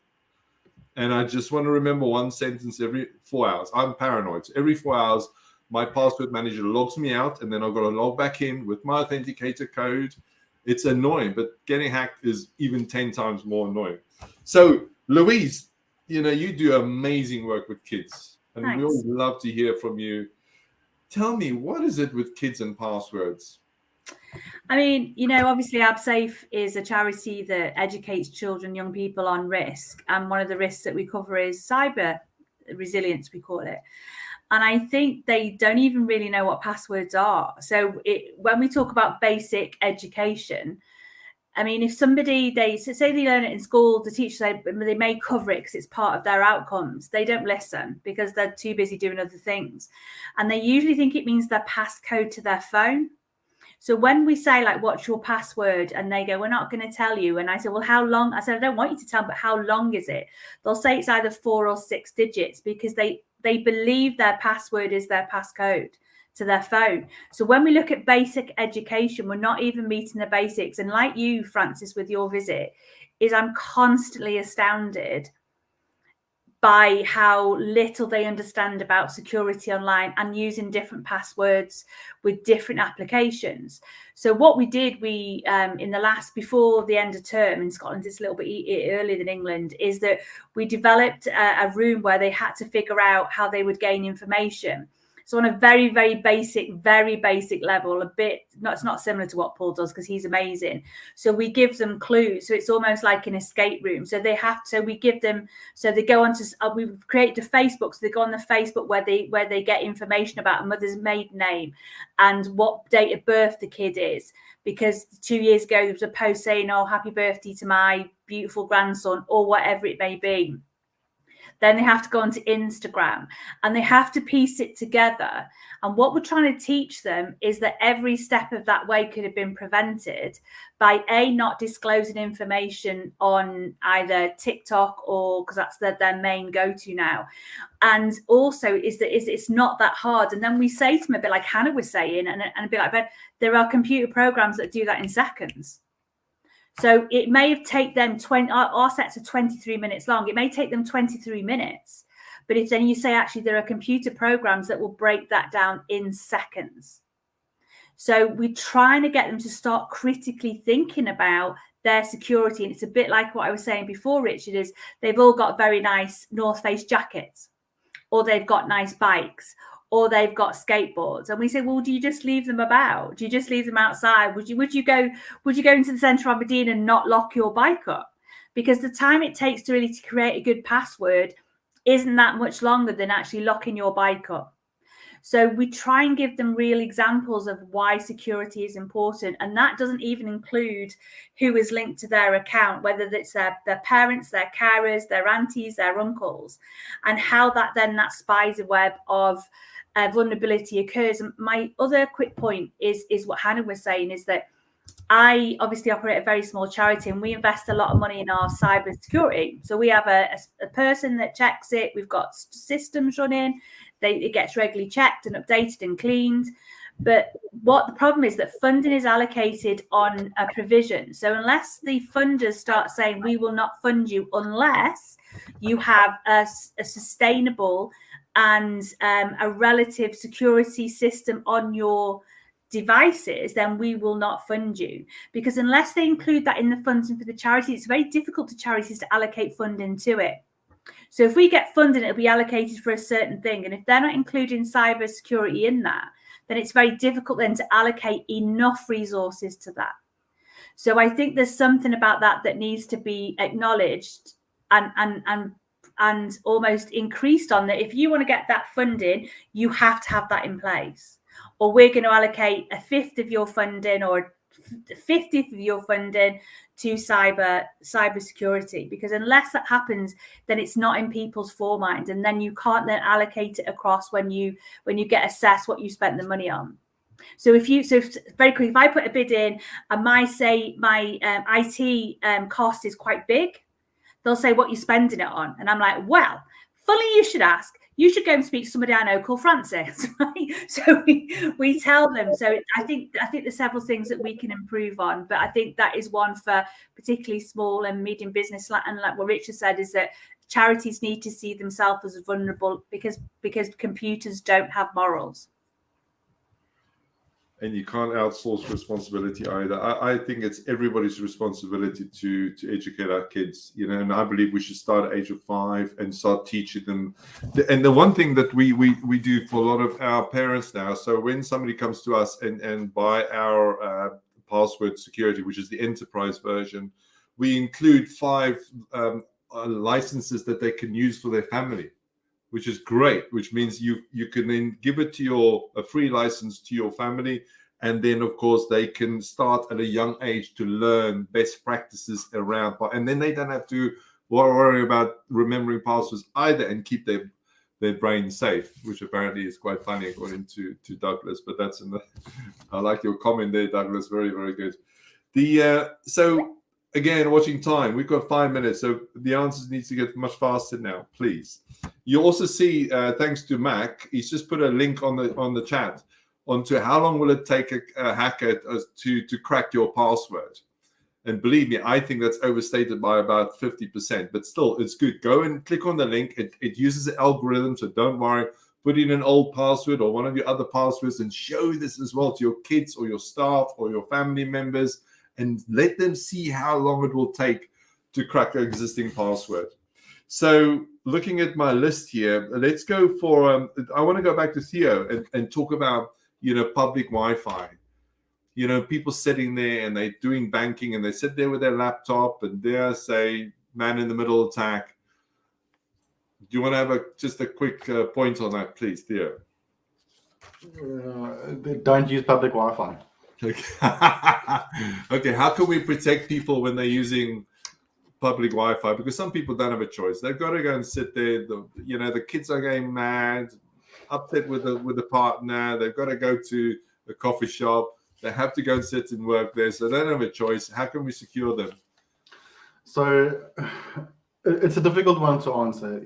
And I just want to remember one sentence every 4 hours. I'm paranoid. So every 4 hours, my password manager logs me out, and then I've got to log back in with my authenticator code. It's annoying, but getting hacked is even 10 times more annoying. So, Louise, you know, you do amazing work with kids, and we Thanks. always love to hear from you. Tell me, what is it with kids and passwords? I mean, you know, obviously AbSafe is a charity that educates children, young people on risk. And one of the risks that we cover is cyber resilience, we call it. And I think they don't even really know what passwords are. So when we talk about basic education, I mean, if somebody, say they learn it in school, the teacher, they may cover it because it's part of their outcomes. They don't listen because they're too busy doing other things. And they usually think it means their passcode to their phone. So when we say, like, what's your password? And they go, we're not going to tell you. And I said, well, how long? I said, I don't want you to tell, but how long is it? They'll say it's either 4 or 6 digits because they believe their password is their passcode to their phone. So when we look at basic education, we're not even meeting the basics. And like you, Francis, with your visit, is I'm constantly astounded by how little they understand about security online and using different passwords with different applications. So what we did, in the before the end of term in Scotland, it's a little bit earlier than England, is that we developed a room where they had to figure out how they would gain information. So on a very, very basic level, it's not similar to what Paul does because he's amazing. So we give them clues. So it's almost like an escape room. So they go onto, we've created a Facebook. So they go on the Facebook where they get information about a mother's maiden name and what date of birth the kid is. Because 2 years ago, there was a post saying, oh, happy birthday to my beautiful grandson, or whatever it may be. Then they have to go onto Instagram and they have to piece it together. And what we're trying to teach them is that every step of that way could have been prevented by not disclosing information on either TikTok or because that's their main go-to now. And also is that it's not that hard. And then we say to them a bit like Hannah was saying, and a bit like, but there are computer programs that do that in seconds. So it may take them our sets are 23 minutes long. It may take them 23 minutes. But if then you say, actually, there are computer programs that will break that down in seconds. So we're trying to get them to start critically thinking about their security. And it's a bit like what I was saying before, Richard, is they've all got very nice North Face jackets, or they've got nice bikes, or they've got skateboards. And we say, well, do you just leave them about? Do you just leave them outside? Would you go into the centre of Aberdeen and not lock your bike up? Because the time it takes to really create a good password isn't that much longer than actually locking your bike up. So we try and give them real examples of why security is important. And that doesn't even include who is linked to their account, whether it's their parents, their carers, their aunties, their uncles, and how that spider web of vulnerability occurs. And my other quick point is what Hannah was saying, is that I obviously operate a very small charity and we invest a lot of money in our cyber security. So we have a person that checks it. We've got systems running. It gets regularly checked and updated and cleaned. But what the problem is that funding is allocated on a provision. So unless the funders start saying, we will not fund you unless you have a sustainable and a relative security system on your devices, then we will not fund you. Because unless they include that in the funding for the charity, it's very difficult to charities to allocate funding to it. So if we get funding, it'll be allocated for a certain thing. And if they're not including cyber security in that, then it's very difficult then to allocate enough resources to that. So I think there's something about that needs to be acknowledged and almost increased on, that if you want to get that funding, you have to have that in place. Or we're going to allocate a fifth of your funding or 50th of your funding to cyber security, because unless that happens, then it's not in people's foremind, and then you can't then allocate it across when you get assessed what you spent the money on. So very quickly, if I put a bid in and my IT cost is quite big, they'll say, what you're spending it on, and I'm like, well, funny you should ask. You should go and speak to somebody I know called Francis, right? So we tell them. So I think there's several things that we can improve on, but I think that is one for particularly small and medium business. And like what Richard said, is that charities need to see themselves as vulnerable because computers don't have morals. and you can't outsource responsibility either. I think it's everybody's responsibility to educate our kids, and I believe we should start at age of 5 and start teaching them. And the one thing that we do for a lot of our parents now, so when somebody comes to us and buy our password security, which is the enterprise version, we include 5 licenses that they can use for their family, which is great, which means you can then give it to a free license to your family. And then, of course, they can start at a young age to learn best practices around. And then they don't have to worry about remembering passwords either, and keep their brain safe, which apparently is quite funny according to Douglas. But that's I like your comment there, Douglas. Very, very good. So again, watching time, we've got 5 minutes, so the answers need to get much faster now, please. You also see, thanks to Mac, he's just put a link on the chat onto how long will it take a hacker to crack your password. And believe me, I think that's overstated by about 50%, but still, it's good. Go and click on the link. It uses an algorithm, so don't worry. Put in an old password or one of your other passwords and show this as well to your kids or your staff or your family members, and let them see how long it will take to crack an existing password. So looking at my list here, let's go for, I want to go back to Theo and talk about, public Wi-Fi. People sitting there and they're doing banking and they sit there with their laptop and there's a man in the middle attack. Do you want to have just a quick point on that, please, Theo? Don't use public Wi-Fi. Okay, how can we protect people when they're using public Wi-Fi? Because some people don't have a choice. They've got to go and sit there. The kids are getting mad, upset with the partner. They've got to go to a coffee shop. They have to go and sit and work there, so they don't have a choice. How can we secure them? So it's a difficult one to answer.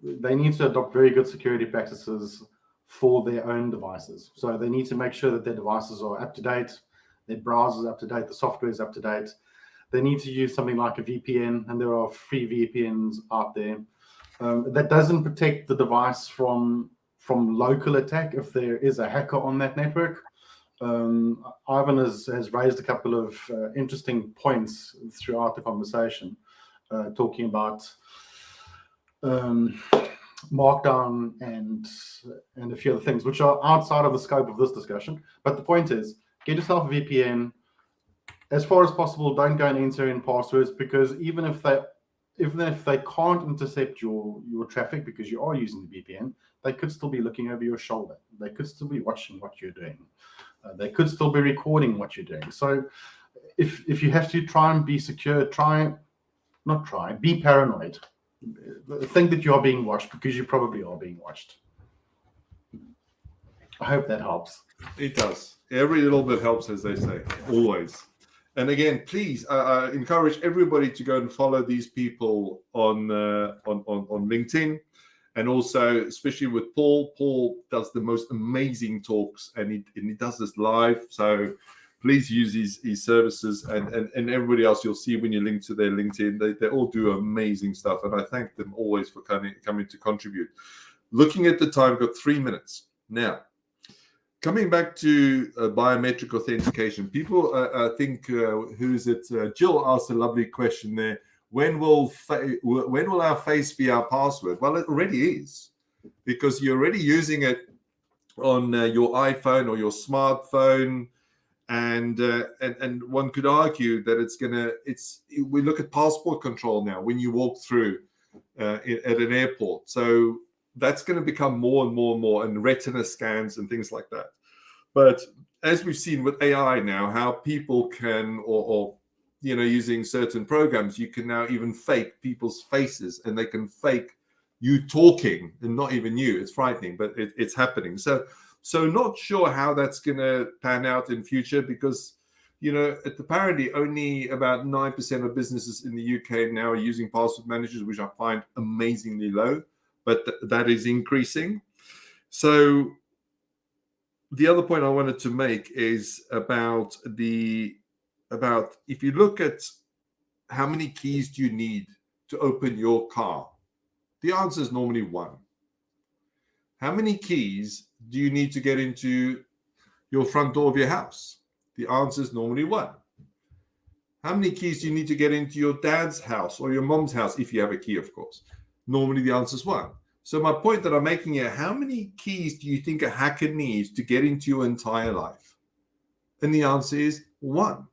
They need to adopt very good security practices for their own devices. So they need to make sure that their devices are up to date, their browsers up to date, the software is up to date. They need to use something like a VPN, and there are free VPNs out there. That doesn't protect the device from local attack if there is a hacker on that network. Ivan has raised a couple of interesting points throughout the conversation, talking about Markdown and a few other things which are outside of the scope of this discussion. But the point is, get yourself a VPN. As far as possible, don't go and enter in passwords, because even if they can't intercept your traffic because you are using the VPN, they could still be looking over your shoulder. They could still be watching what you're doing. They could still be recording what you're doing. So if you have to try and be secure, be paranoid. Think that you are being watched, because you probably are being watched. I hope that helps. It does. Every little bit helps, as they say, always. And again, please encourage everybody to go and follow these people on LinkedIn, and also especially with Paul. Paul does the most amazing talks, and he does this live. So please use his services, and everybody else you'll see when you link to their LinkedIn. They all do amazing stuff, and I thank them always for coming to contribute. Looking at the time, we've got 3 minutes now. Coming back to biometric authentication, people think, who is it? Jill asked a lovely question there. When will our face be our password? Well, it already is, because you're already using it on your iPhone or your smartphone, and one could argue that we look at passport control now when you walk through at an airport. So that's going to become more and more and more, and retina scans and things like that. But as we've seen with AI now, how people can, or using certain programs, you can now even fake people's faces, and they can fake you talking, and not even you. It's frightening, but it's happening. So not sure how that's going to pan out in future, because apparently only about 9% of businesses in the UK now are using password managers, which I find amazingly low, but that is increasing. So the other point I wanted to make is about if you look at how many keys do you need to open your car, the answer is normally 1. How many keys do you need to get into your front door of your house? The answer is normally 1. How many keys do you need to get into your dad's house or your mom's house, if you have a key, of course? Normally the answer is 1. So my point that I'm making here, how many keys do you think a hacker needs to get into your entire life? And the answer is 1.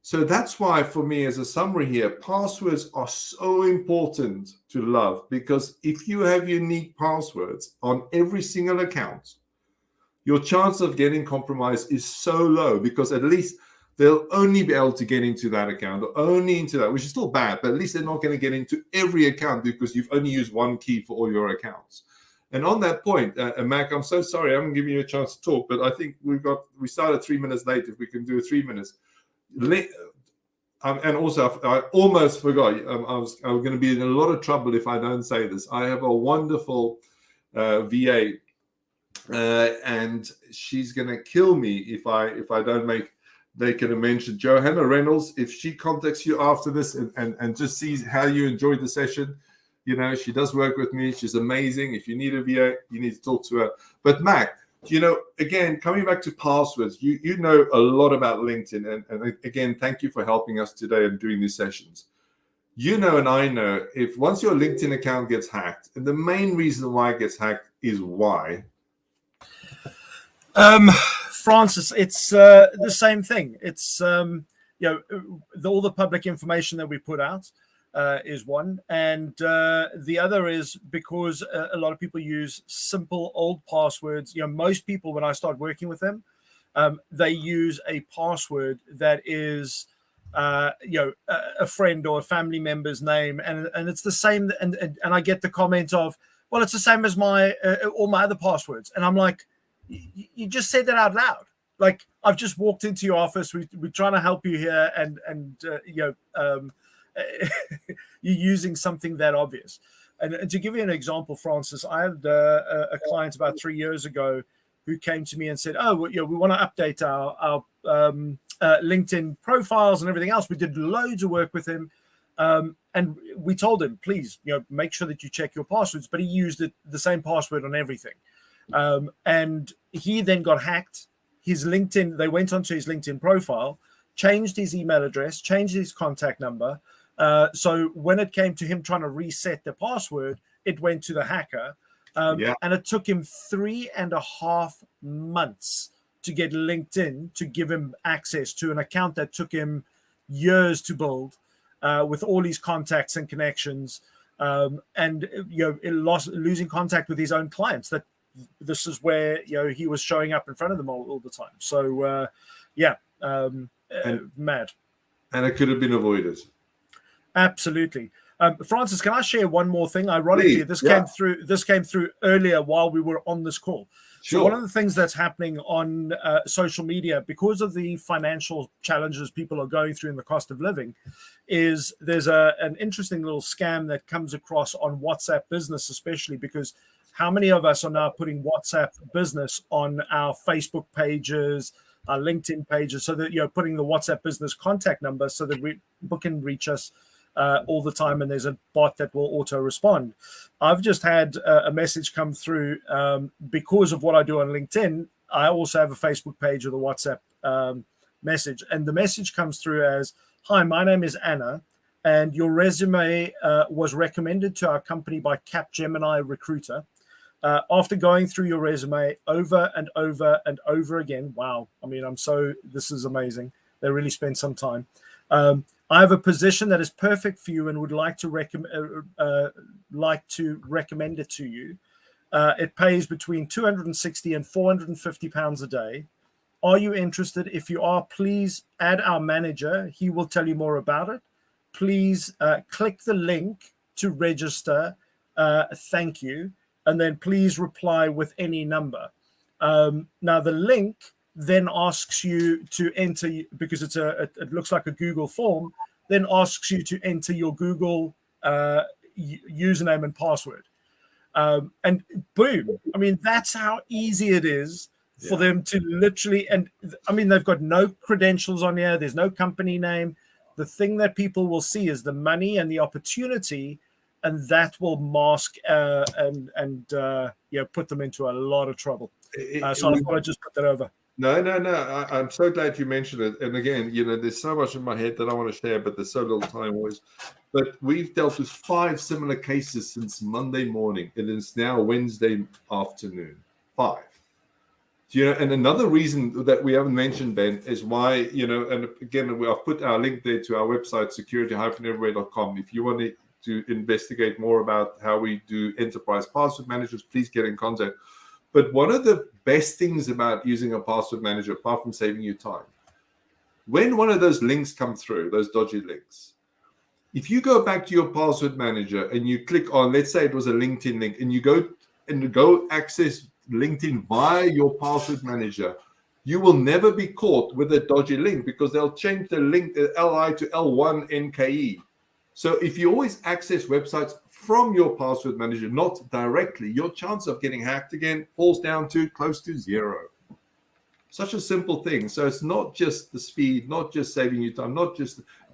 So that's why, for me, as a summary here, passwords are so important to love, because if you have unique passwords on every single account, your chance of getting compromised is so low, because at least they'll only be able to get into that account, or only into that, which is still bad, but at least they're not going to get into every account because you've only used 1 key for all your accounts. And on that point, Mac, I'm so sorry, I'm giving you a chance to talk, but I think we started 3 minutes late. If we can do 3 minutes. And also, I almost forgot, I'm going to be in a lot of trouble if I don't say this. I have a wonderful VA, and she's going to kill me if I don't make a mention. Johanna Reynolds, if she contacts you after this and just sees how you enjoyed the session, you know, she does work with me. She's amazing. If you need a VA, you need to talk to her. But Mac, you know, again, coming back to passwords, you know a lot about LinkedIn. And again, thank you for helping us today and doing these sessions. You know, and I know, if once your LinkedIn account gets hacked, and the main reason why it gets hacked is why. Francis, it's the same thing. It's you know, all the public information that we put out is one, and the other is because a lot of people use simple old passwords. You know, most people, when I start working with them, they use a password that is you know, a friend or a family member's name, and it's the same. And I get the comment of, well, it's the same as my all my other passwords, and I'm like, you just said that out loud. Like, I've just walked into your office. We're trying to help you here, and you know, you're using something that obvious. And to give you an example, Francis, I had a client about 3 years ago who came to me and said, "Oh, well, you know, we want to update our LinkedIn profiles and everything else." We did loads of work with him, and we told him, please, you know, make sure that you check your passwords. But he used the same password on everything. And he then got hacked. His LinkedIn, they went onto his LinkedIn profile, changed his email address, changed his contact number. So when it came to him trying to reset the password, it went to the hacker. And it took him 3.5 months to get LinkedIn to give him access to an account that took him years to build, with all his contacts and connections. And you know, losing contact with his own clients. That this is where, you know, he was showing up in front of them all the time. So mad. And it could have been avoided. Absolutely. Francis, can I share one more thing? Ironically, this came through earlier while we were on this call. Sure. So one of the things that's happening on social media, because of the financial challenges people are going through and the cost of living, is there's an interesting little scam that comes across on WhatsApp Business, especially because how many of us are now putting WhatsApp Business on our Facebook pages, our LinkedIn pages, so that, you know, putting the WhatsApp Business contact number so that people can reach us all the time, and there's a bot that will auto respond. I've just had a message come through because of what I do on LinkedIn. I also have a Facebook page with a WhatsApp message, and the message comes through as, "Hi, my name is Anna, and your resume was recommended to our company by Capgemini Recruiter. After going through your resume over and over and over again," wow, I mean, this is amazing. They really spent some time. "I have a position that is perfect for you and would like to recommend it to you. It pays between 260 and 450 pounds a day. Are you interested? If you are, please add our manager. He will tell you more about it. Please click the link to register. Thank you. And then please reply with any number." Now the link then asks you to enter, because it looks like a Google form, then asks you to enter your Google username and password. And boom, I mean, that's how easy it is for them to literally, and I mean, they've got no credentials on here. There's no company name. The thing that people will see is the money and the opportunity, and that will mask and put them into a lot of trouble. So I thought I'd just put that over. No. I'm so glad you mentioned it. And again, there's so much in my head that I want to share, but there's so little time always. But we've dealt with 5 similar cases since Monday morning, and it's now Wednesday afternoon. 5. And another reason that we haven't mentioned, Ben, is why, and again, I've put our link there to our website, security-everywhere.com. If you want to investigate more about how we do enterprise password managers, please get in contact. But one of the best things about using a password manager, apart from saving you time, when one of those links come through, those dodgy links, if you go back to your password manager and you click on, let's say it was a LinkedIn link, and you go access LinkedIn via your password manager, you will never be caught with a dodgy link because they'll change the link LI to L1 NKE. So if you always access websites from your password manager, not directly, your chance of getting hacked again falls down to close to 0. Such a simple thing. So it's not just the speed, not just saving you time,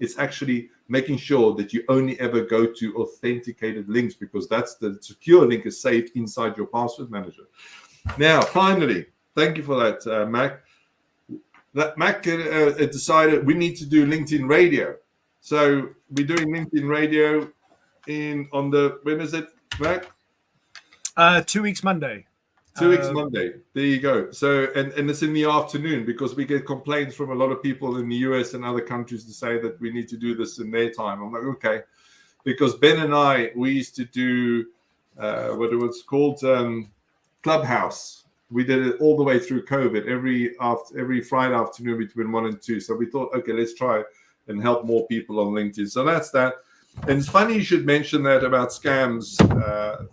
it's actually making sure that you only ever go to authenticated links, because that's the secure link is saved inside your password manager. Now, finally, thank you for that, Mac. Mac decided we need to do LinkedIn radio. So we're doing LinkedIn radio when is it, Mac? 2 weeks Monday. 2 weeks Monday. There you go. So, and it's in the afternoon, because we get complaints from a lot of people in the US and other countries to say that we need to do this in their time. I'm like, okay, because Ben and I, we used to do what it was called Clubhouse. We did it all the way through COVID, every Friday afternoon between 1 and 2. So we thought, okay, let's try and help more people on LinkedIn. So that's that. And it's funny you should mention that about scams,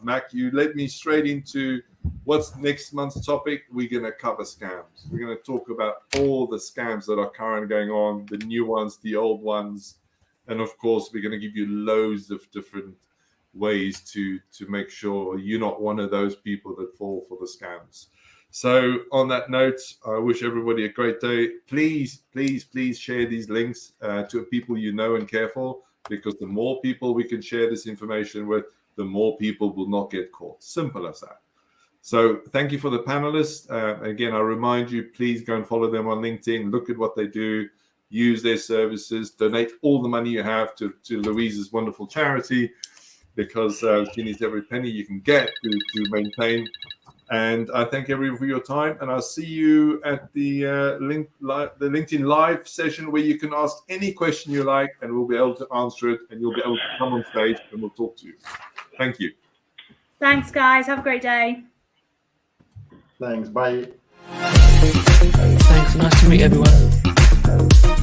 Mac. You led me straight into what's next month's topic. We're going to cover scams. We're going to talk about all the scams that are currently going on, the new ones, the old ones. And of course, we're going to give you loads of different ways to make sure you're not one of those people that fall for the scams. So on that note, I wish everybody a great day. Please share these links to people you know and care for, because the more people we can share this information with, the more people will not get caught. Simple as that. So thank you for the panelists. Again, I remind you, please go and follow them on LinkedIn. Look at what they do. Use their services. Donate all the money you have to Louise's wonderful charity, because she needs every penny you can get to maintain. And I thank everyone for your time. And I'll see you at the LinkedIn Live session, where you can ask any question you like, and we'll be able to answer it. And you'll be able to come on stage and we'll talk to you. Thank you. Thanks, guys. Have a great day. Thanks. Bye. Thanks. Nice to meet everyone.